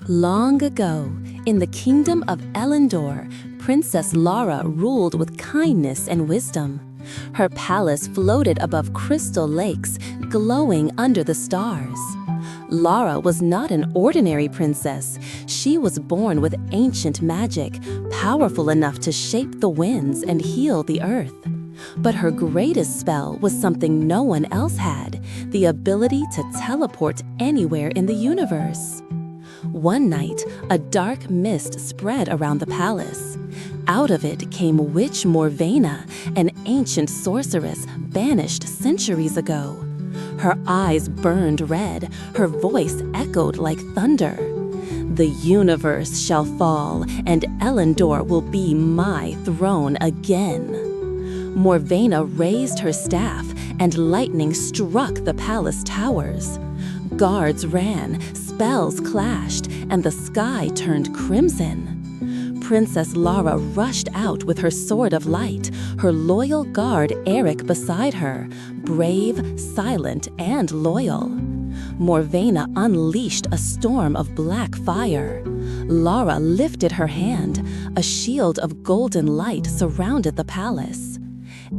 Long ago, in the kingdom of Elendor, Princess Lara ruled with kindness and wisdom. Her palace floated above crystal lakes, glowing under the stars. Lara was not an ordinary princess. She was born with ancient magic, powerful enough to shape the winds and heal the earth. But her greatest spell was something no one else had, the ability to teleport anywhere in the universe. One night, a dark mist spread around the palace. Out of it came Witch Morvena, an ancient sorceress banished centuries ago. Her eyes burned red, her voice echoed like thunder. "The universe shall fall, and Elendor will be my throne again." Morvena raised her staff, and lightning struck the palace towers. Guards ran, spells clashed, and the sky turned crimson. Princess Lara rushed out with her sword of light, her loyal guard Eric beside her, brave, silent, and loyal. Morvena unleashed a storm of black fire. Lara lifted her hand. A shield of golden light surrounded the palace.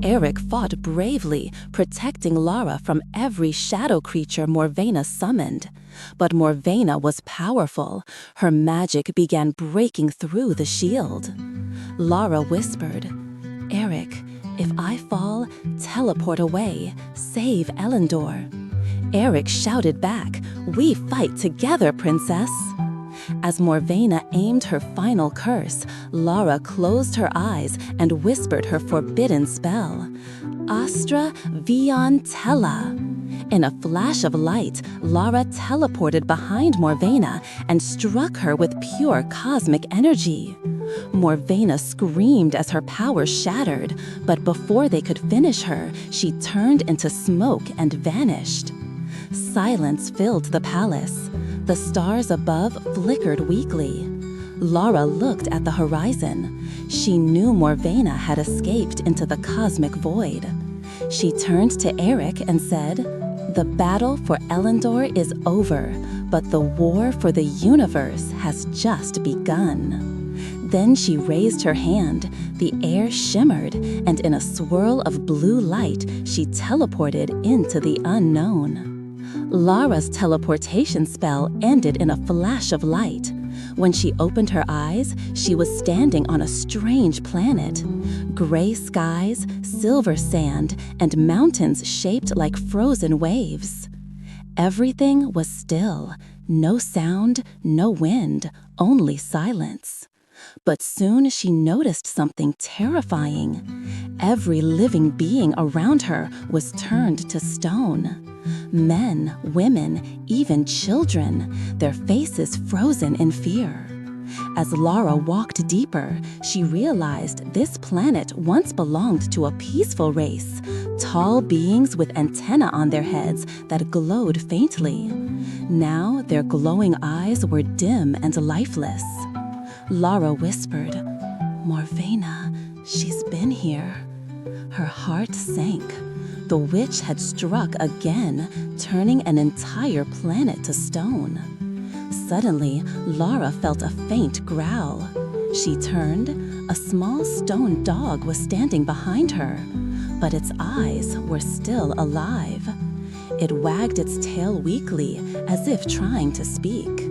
Eric fought bravely, protecting Lara from every shadow creature Morvena summoned. But Morvena was powerful. Her magic began breaking through the shield. Lara whispered, "Eric, if I fall, teleport away. Save Elendor." Eric shouted back, "We fight together, princess." As Morvena aimed her final curse, Lara closed her eyes and whispered her forbidden spell, "Astra Vion Tella." In a flash of light, Lara teleported behind Morvena and struck her with pure cosmic energy. Morvena screamed as her power shattered, but before they could finish her, she turned into smoke and vanished. Silence filled the palace. The stars above flickered weakly. Lara looked at the horizon. She knew Morvena had escaped into the cosmic void. She turned to Eric and said, "The battle for Elendor is over, but the war for the universe has just begun." Then she raised her hand, the air shimmered, and in a swirl of blue light, she teleported into the unknown. Lara's teleportation spell ended in a flash of light. When she opened her eyes, she was standing on a strange planet. Gray skies, silver sand, and mountains shaped like frozen waves. Everything was still. No sound, no wind, only silence. But soon she noticed something terrifying. Every living being around her was turned to stone. Men, women, even children, their faces frozen in fear. As Lara walked deeper, she realized this planet once belonged to a peaceful race, tall beings with antennae on their heads that glowed faintly. Now their glowing eyes were dim and lifeless. Lara whispered, "Morvena, she's been here." Her heart sank. The witch had struck again, turning an entire planet to stone. Suddenly, Lara felt a faint growl. She turned. A small stone dog was standing behind her, but its eyes were still alive. It wagged its tail weakly, as if trying to speak.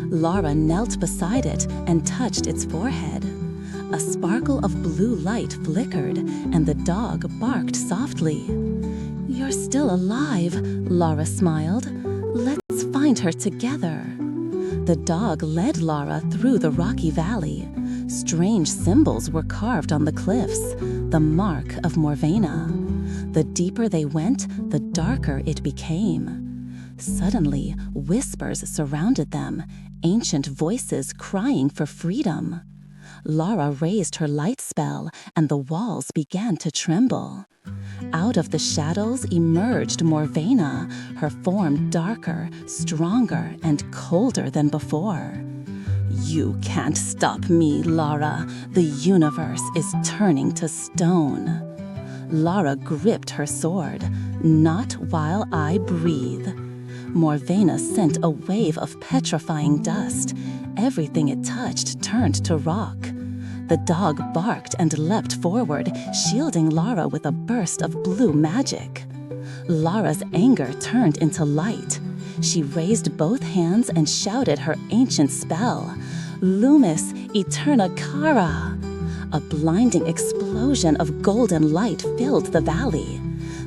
Lara knelt beside it and touched its forehead. A sparkle of blue light flickered, and the dog barked softly. "You're still alive," Lara smiled. "Let's find her together." The dog led Lara through the rocky valley. Strange symbols were carved on the cliffs, the mark of Morvena. The deeper they went, the darker it became. Suddenly, whispers surrounded them, ancient voices crying for freedom. Lara raised her light spell, and the walls began to tremble. Out of the shadows emerged Morvena, her form darker, stronger, and colder than before. "You can't stop me, Lara. The universe is turning to stone." Lara gripped her sword. "Not while I breathe." Morvena sent a wave of petrifying dust. Everything it touched turned to rock. The dog barked and leapt forward, shielding Lara with a burst of blue magic. Lara's anger turned into light. She raised both hands and shouted her ancient spell, Lumis Eterna Cara. A blinding explosion of golden light filled the valley.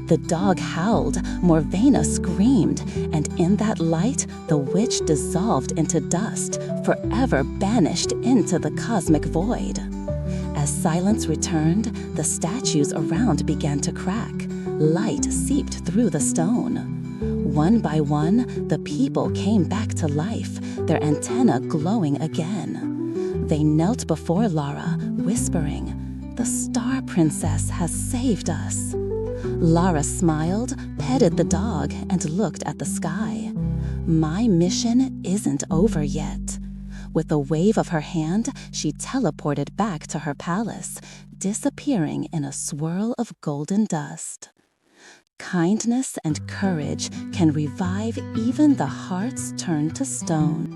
The dog howled, Morvena screamed, and in that light, the witch dissolved into dust, forever banished into the cosmic void. As silence returned, the statues around began to crack. Light seeped through the stone. One by one, the people came back to life, their antennae glowing again. They knelt before Lara, whispering, "The Star Princess has saved us." Lara smiled, petted the dog, and looked at the sky. "My mission isn't over yet." With a wave of her hand, she teleported back to her palace, disappearing in a swirl of golden dust. Kindness and courage can revive even the hearts turned to stone.